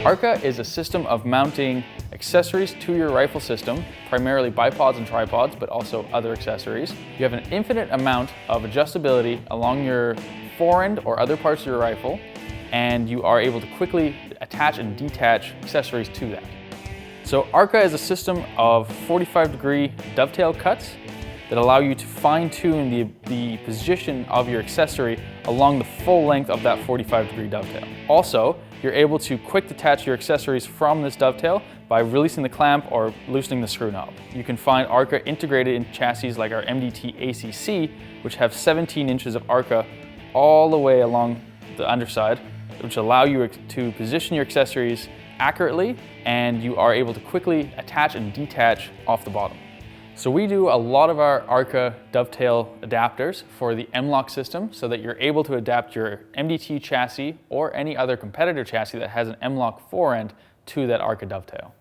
ARCA is a system of mounting accessories to your rifle system, primarily bipods and tripods, but also other accessories. You have an infinite amount of adjustability along your forend or other parts of your rifle, and you are able to quickly attach and detach accessories to that. So ARCA is a system of 45-degree dovetail cuts that allow you to fine-tune the position of your accessory along the full length of that 45-degree dovetail. Also, you're able to quick detach your accessories from this dovetail by releasing the clamp or loosening the screw knob. You can find ARCA integrated in chassis like our MDT ACC, which have 17 inches of ARCA all the way along the underside, which allow you to position your accessories accurately, and you are able to quickly attach and detach off the bottom. So we do a lot of our ARCA dovetail adapters for the M-LOK system so that you're able to adapt your MDT chassis or any other competitor chassis that has an M-LOK forend to that ARCA dovetail.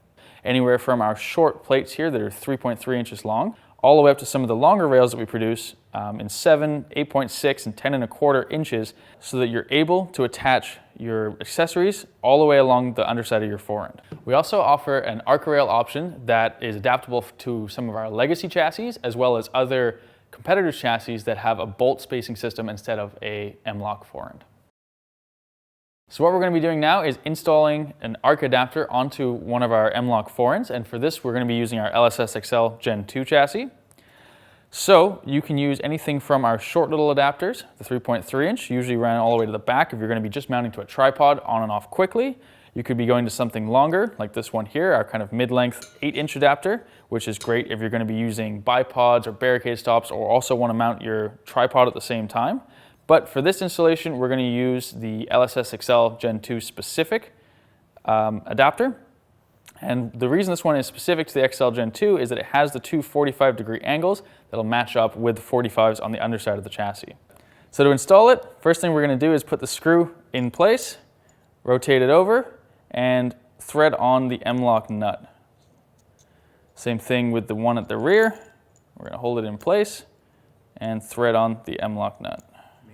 Anywhere from our short plates here that are 3.3 inches long, all the way up to some of the longer rails that we produce in 7, 8.6, and 10.25 inches, so that you're able to attach your accessories all the way along the underside of your forend. We also offer an ARCA rail option that is adaptable to some of our legacy chassis, as well as other competitor chassis that have a bolt spacing system instead of a M-LOK forend. So what we're going to be doing now is installing an ARCA adapter onto one of our M-LOK forends, and for this we're going to be using our LSS XL Gen 2 chassis. So you can use anything from our short little adapters, the 3.3 inch, usually ran all the way to the back if you're going to be just mounting to a tripod on and off quickly. You could be going to something longer, like this one here, our kind of mid-length 8-inch adapter, which is great if you're going to be using bipods or barricade stops or also want to mount your tripod at the same time. But for this installation, we're going to use the LSS XL Gen 2 specific adapter. And the reason this one is specific to the XL Gen 2 is that it has the two 45-degree angles that'll match up with the 45s on the underside of the chassis. So to install it, first thing we're going to do is put the screw in place, rotate it over, and thread on the M-LOK nut. Same thing with the one at the rear. We're going to hold it in place and thread on the M-LOK nut.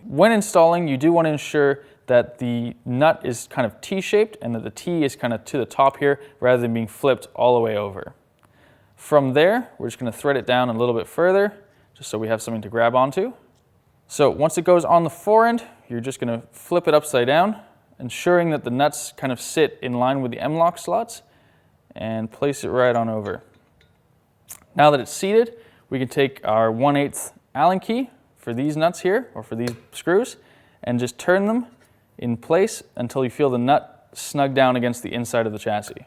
When installing, you do want to ensure that the nut is kind of T-shaped and that the T is kind of to the top here rather than being flipped all the way over. From there, we're just going to thread it down a little bit further just so we have something to grab onto. So once it goes on the forend, you're just going to flip it upside down, ensuring that the nuts kind of sit in line with the M-LOK slots, and place it right on over. Now that it's seated, we can take our 1/8 Allen key for these nuts here, or for these screws, and just turn them in place until you feel the nut snug down against the inside of the chassis,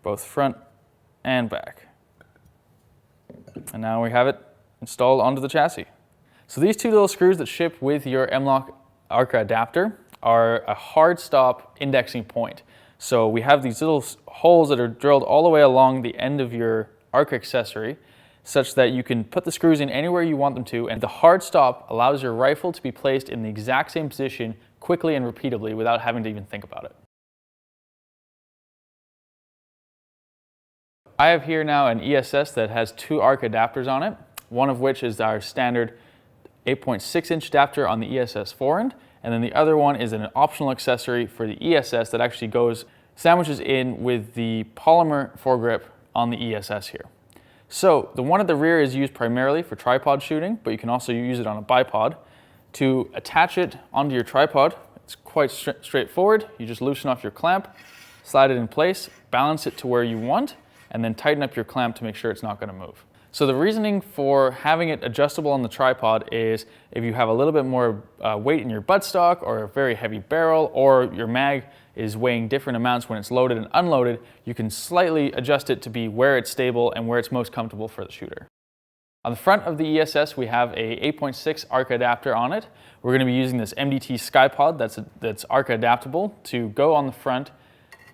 both front and back. And now we have it installed onto the chassis. So these two little screws that ship with your M-LOK ARCA adapter are a hard stop indexing point. So we have these little holes that are drilled all the way along the end of your ARCA accessory, such that you can put the screws in anywhere you want them to, and the hard stop allows your rifle to be placed in the exact same position quickly and repeatably without having to even think about it. I have here now an ESS that has two ARCA adapters on it, one of which is our standard 8.6-inch adapter on the ESS forend, and then the other one is an optional accessory for the ESS that actually sandwiches in with the polymer foregrip on the ESS here. So the one at the rear is used primarily for tripod shooting, but you can also use it on a bipod. To attach it onto your tripod, it's quite straightforward. You just loosen off your clamp, slide it in place, balance it to where you want, and then tighten up your clamp to make sure it's not going to move. So the reasoning for having it adjustable on the tripod is if you have a little bit more weight in your buttstock or a very heavy barrel, or your mag is weighing different amounts when it's loaded and unloaded, you can slightly adjust it to be where it's stable and where it's most comfortable for the shooter. On the front of the ESS, we have a 8.6 ARCA adapter on it. We're going to be using this MDT SkyPod that's ARCA adaptable to go on the front,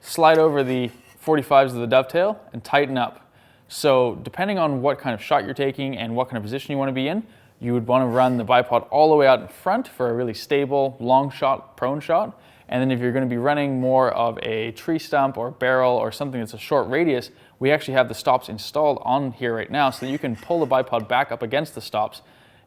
slide over the 45s of the dovetail, and tighten up. So depending on what kind of shot you're taking and what kind of position you want to be in, you would want to run the bipod all the way out in front for a really stable, long shot, prone shot. And then if you're going to be running more of a tree stump or barrel or something that's a short radius, we actually have the stops installed on here right now so that you can pull the bipod back up against the stops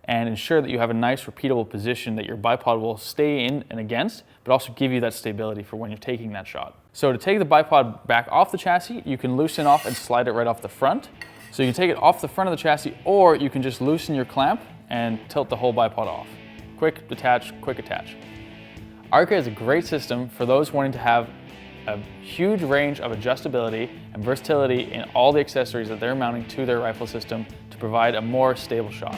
and ensure that you have a nice repeatable position that your bipod will stay in and against, but also give you that stability for when you're taking that shot. So to take the bipod back off the chassis, you can loosen off and slide it right off the front. So you can take it off the front of the chassis, or you can just loosen your clamp and tilt the whole bipod off. Quick detach, quick attach. ARCA is a great system for those wanting to have a huge range of adjustability and versatility in all the accessories that they're mounting to their rifle system to provide a more stable shot.